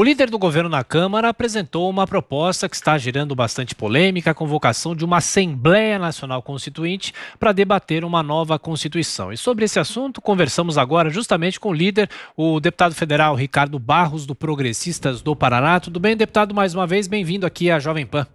O líder do governo na Câmara apresentou uma proposta que está gerando bastante polêmica, a convocação de uma Assembleia Nacional Constituinte para debater uma nova Constituição. E sobre esse assunto, conversamos agora justamente com o líder, o deputado federal Ricardo Barros, do Progressistas do Paraná. Tudo bem, deputado? Mais uma vez, bem-vindo aqui à Jovem Pan.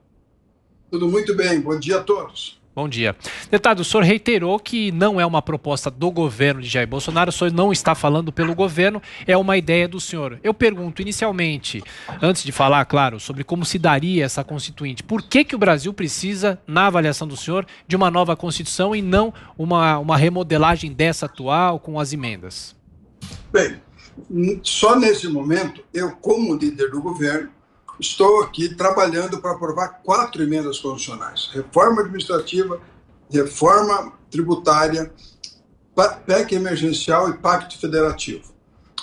Tudo muito bem, bom dia a todos. Bom dia. Deputado, o senhor reiterou que não é uma proposta do governo de Jair Bolsonaro, o senhor não está falando pelo governo, é uma ideia do senhor. Eu pergunto, inicialmente, antes de falar, claro, sobre como se daria essa Constituinte, por que o Brasil precisa, na avaliação do senhor, de uma nova Constituição e não uma remodelagem dessa atual com as emendas? Bem, só nesse momento, eu, como líder do governo, estou aqui trabalhando para aprovar 4 emendas constitucionais: reforma administrativa, reforma tributária, PEC emergencial e pacto federativo.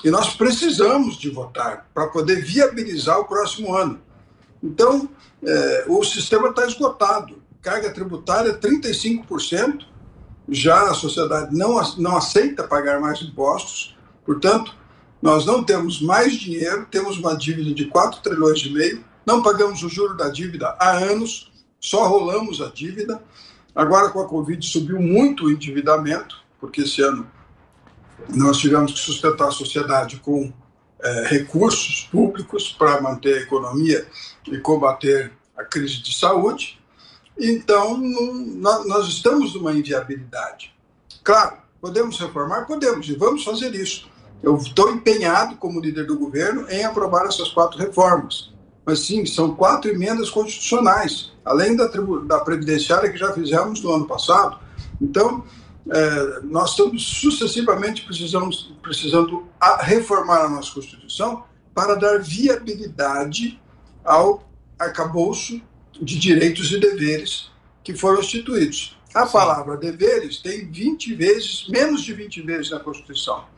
E nós precisamos de votar para poder viabilizar o próximo ano. Então, o sistema está esgotado. Carga tributária 35%, já a sociedade não aceita pagar mais impostos, portanto, nós não temos mais dinheiro, temos uma dívida de 4 trilhões e meio, não pagamos o juro da dívida há anos, só rolamos a dívida. Agora, com a Covid, subiu muito o endividamento, porque esse ano nós tivemos que sustentar a sociedade com recursos públicos para manter a economia e combater a crise de saúde. Então, nós estamos numa inviabilidade. Claro, podemos reformar? Podemos, e vamos fazer isso. Eu estou empenhado, como líder do governo, em aprovar essas 4 reformas. Mas sim, são 4 emendas constitucionais, além da previdenciária que já fizemos no ano passado. Então, nós estamos sucessivamente precisando reformar a nossa Constituição para dar viabilidade ao arcabouço de direitos e deveres que foram instituídos. A palavra deveres tem menos de 20 vezes na Constituição.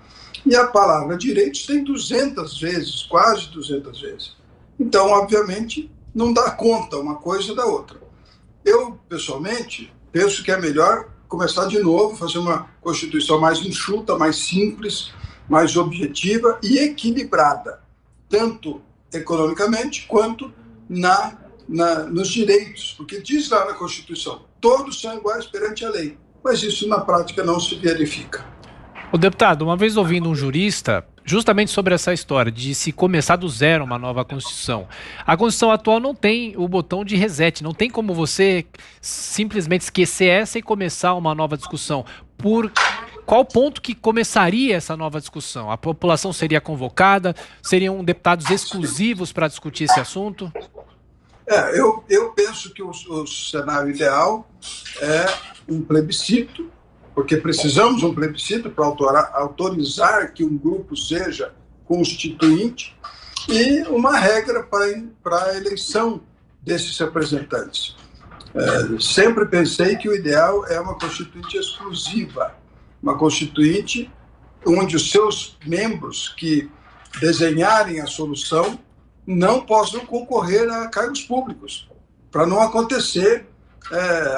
E a palavra direitos tem 200 vezes, quase 200 vezes. Então, obviamente, não dá conta uma coisa da outra. Eu, pessoalmente, penso que é melhor começar de novo, fazer uma Constituição mais enxuta, mais simples, mais objetiva e equilibrada, tanto economicamente quanto nos direitos. Porque diz lá na Constituição, todos são iguais perante a lei, mas isso na prática não se verifica. O deputado, uma vez ouvindo um jurista, justamente sobre essa história de se começar do zero uma nova Constituição, a Constituição atual não tem o botão de reset, não tem como você simplesmente esquecer essa e começar uma nova discussão. Por qual ponto que começaria essa nova discussão? A população seria convocada? Seriam deputados exclusivos para discutir esse assunto? Eu penso que o cenário ideal é um plebiscito, porque precisamos de um plebiscito para autorizar que um grupo seja constituinte e uma regra para a eleição desses representantes. Sempre pensei que o ideal é uma constituinte exclusiva, uma constituinte onde os seus membros que desenharem a solução não possam concorrer a cargos públicos, para não acontecer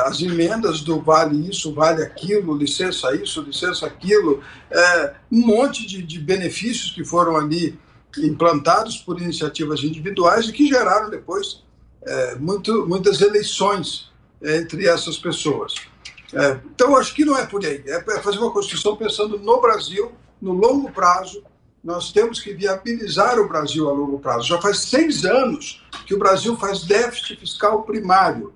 as emendas do vale isso, vale aquilo, licença isso, licença aquilo, um monte de benefícios que foram ali implantados por iniciativas individuais e que geraram depois muitas eleições entre essas pessoas. Então, acho que não é por aí, é fazer uma Constituição pensando no Brasil, no longo prazo. Nós temos que viabilizar o Brasil a longo prazo. Já faz 6 anos que o Brasil faz déficit fiscal primário.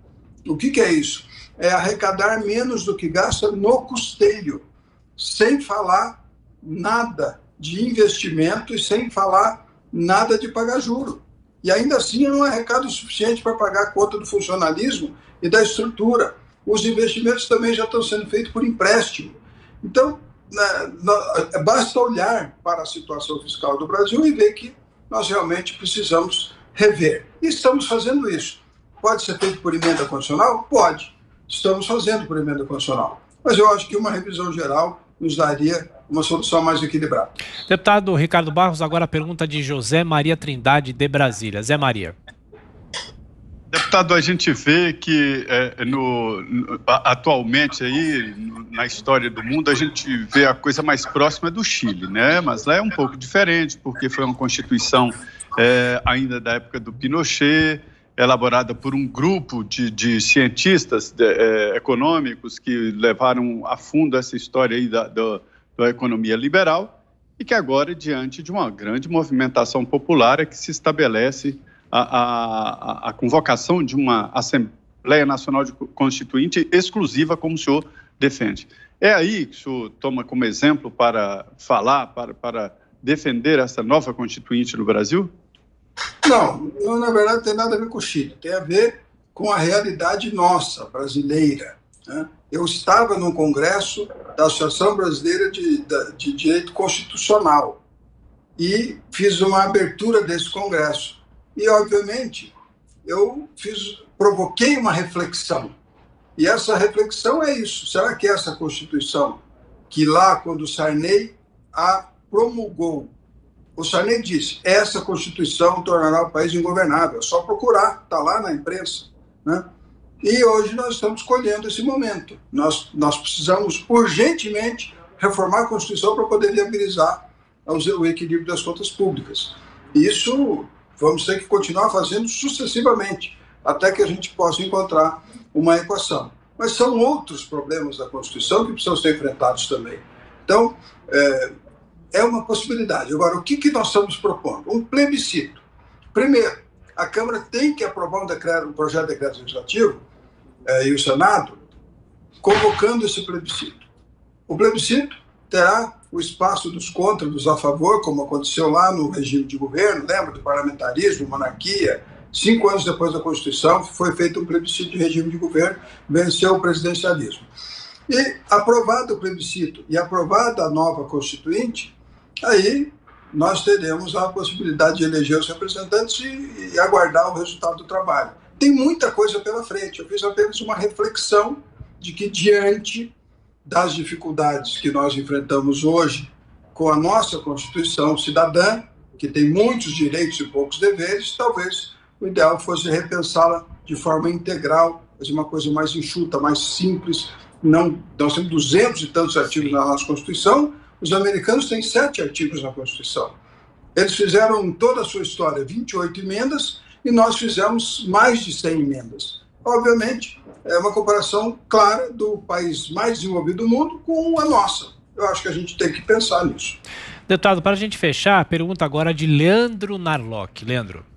O que é isso? É arrecadar menos do que gasta no custeio, sem falar nada de investimento e sem falar nada de pagar juro. E ainda assim não é arrecada o suficiente para pagar a conta do funcionalismo e da estrutura. Os investimentos também já estão sendo feitos por empréstimo. Então, basta olhar para a situação fiscal do Brasil e ver que nós realmente precisamos rever. E estamos fazendo isso. Pode ser feito por emenda constitucional? Pode. Estamos fazendo por emenda constitucional. Mas eu acho que uma revisão geral nos daria uma solução mais equilibrada. Deputado Ricardo Barros, agora a pergunta de José Maria Trindade, de Brasília. Zé Maria. Deputado, a gente vê que atualmente aí, na história do mundo, a gente vê a coisa mais próxima do Chile, né? Mas lá é um pouco diferente, porque foi uma Constituição ainda da época do Pinochet, elaborada por um grupo de cientistas econômicos que levaram a fundo essa história aí da economia liberal, e que agora, diante de uma grande movimentação popular, é que se estabelece a convocação de uma Assembleia Nacional Constituinte exclusiva, como o senhor defende. É aí que o senhor toma como exemplo para falar, para defender essa nova Constituinte no Brasil? Não, na verdade não tem nada a ver com o Chile, tem a ver com a realidade nossa, brasileira, né? Eu estava no congresso da Associação Brasileira de Direito Constitucional e fiz uma abertura desse congresso. E, obviamente, eu provoquei uma reflexão. E essa reflexão é isso. Será que essa Constituição, que lá, quando Sarney a promulgou, o Sarney disse, essa Constituição tornará o país ingovernável. É só procurar, está lá na imprensa, né? E hoje nós estamos colhendo esse momento. Nós precisamos urgentemente reformar a Constituição para poder viabilizar o equilíbrio das contas públicas. Isso vamos ter que continuar fazendo sucessivamente, até que a gente possa encontrar uma equação. Mas são outros problemas da Constituição que precisam ser enfrentados também. Então, é uma possibilidade. Agora, o que nós estamos propondo? Um plebiscito. Primeiro, a Câmara tem que aprovar um projeto de decreto legislativo, e o Senado, convocando esse plebiscito. O plebiscito terá o espaço dos contra, dos a favor, como aconteceu lá no regime de governo, lembra do parlamentarismo, monarquia. 5 anos depois da Constituição, foi feito um plebiscito de regime de governo, venceu o presidencialismo. E aprovado o plebiscito e aprovada a nova Constituinte, aí nós teremos a possibilidade de eleger os representantes e aguardar o resultado do trabalho. Tem muita coisa pela frente. Eu fiz apenas uma reflexão de que, diante das dificuldades que nós enfrentamos hoje com a nossa Constituição cidadã, que tem muitos direitos e poucos deveres, talvez o ideal fosse repensá-la de forma integral, fazer uma coisa mais enxuta, mais simples. Nós temos 200 e tantos artigos na nossa Constituição, os americanos têm 7 artigos na Constituição. Eles fizeram em toda a sua história 28 emendas e nós fizemos mais de 100 emendas. Obviamente, é uma comparação clara do país mais desenvolvido do mundo com a nossa. Eu acho que a gente tem que pensar nisso. Deputado, para a gente fechar, a pergunta agora de Leandro Narlock. Leandro.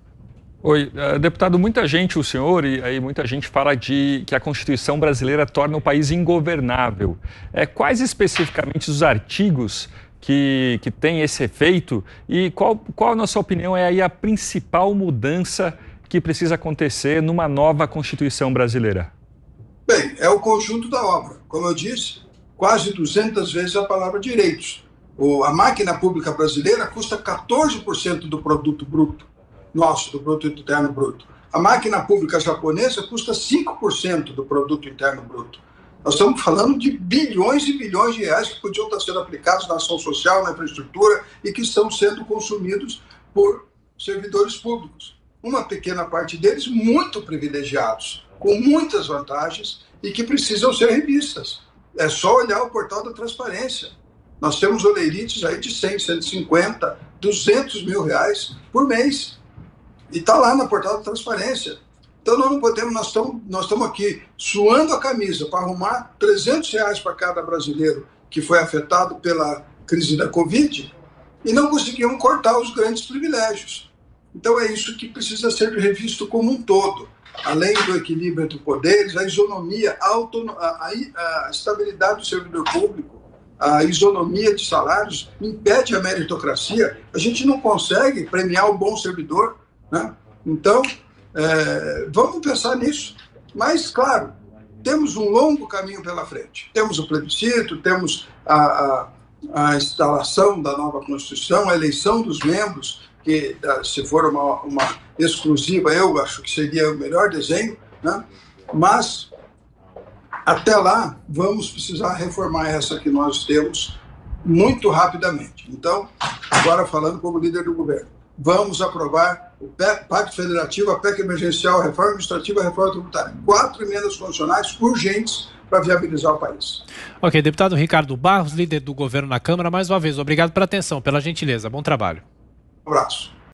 Oi, deputado, muita gente, o senhor e aí muita gente fala de que a Constituição brasileira torna o país ingovernável. Quais especificamente os artigos que tem esse efeito e qual na sua opinião, é aí a principal mudança que precisa acontecer numa nova Constituição brasileira? Bem, é o conjunto da obra. Como eu disse, quase 200 vezes a palavra direitos. A máquina pública brasileira custa 14% do produto bruto nosso, do produto interno bruto. A máquina pública japonesa custa 5% do produto interno bruto. Nós estamos falando de bilhões e bilhões de reais que podiam estar sendo aplicados na ação social, na infraestrutura e que estão sendo consumidos por servidores públicos. Uma pequena parte deles muito privilegiados, com muitas vantagens e que precisam ser revistas. É só olhar o portal da transparência. Nós temos oleirites aí de 100, 150, 200 mil reais por mês. E está lá no portal da transparência. Então nós não podemos, nós estamos aqui suando a camisa para arrumar 300 reais para cada brasileiro que foi afetado pela crise da Covid e não conseguimos cortar os grandes privilégios. Então é isso que precisa ser revisto como um todo. Além do equilíbrio entre poderes, a isonomia, a estabilidade do servidor público, a isonomia de salários impede a meritocracia. A gente não consegue premiar o bom servidor, né? Então, vamos pensar nisso. Mas, claro, temos um longo caminho pela frente. Temos o plebiscito, temos a instalação da nova Constituição, a eleição dos membros, que se for uma exclusiva, eu acho que seria o melhor desenho, né? Mas, até lá, vamos precisar reformar essa que nós temos muito rapidamente. Então, agora falando como líder do governo, vamos aprovar o Pacto Federativo, a PEC emergencial, a reforma administrativa, a reforma tributária. 4 emendas constitucionais urgentes para viabilizar o país. Ok, deputado Ricardo Barros, líder do governo na Câmara, mais uma vez, obrigado pela atenção, pela gentileza. Bom trabalho. Um abraço.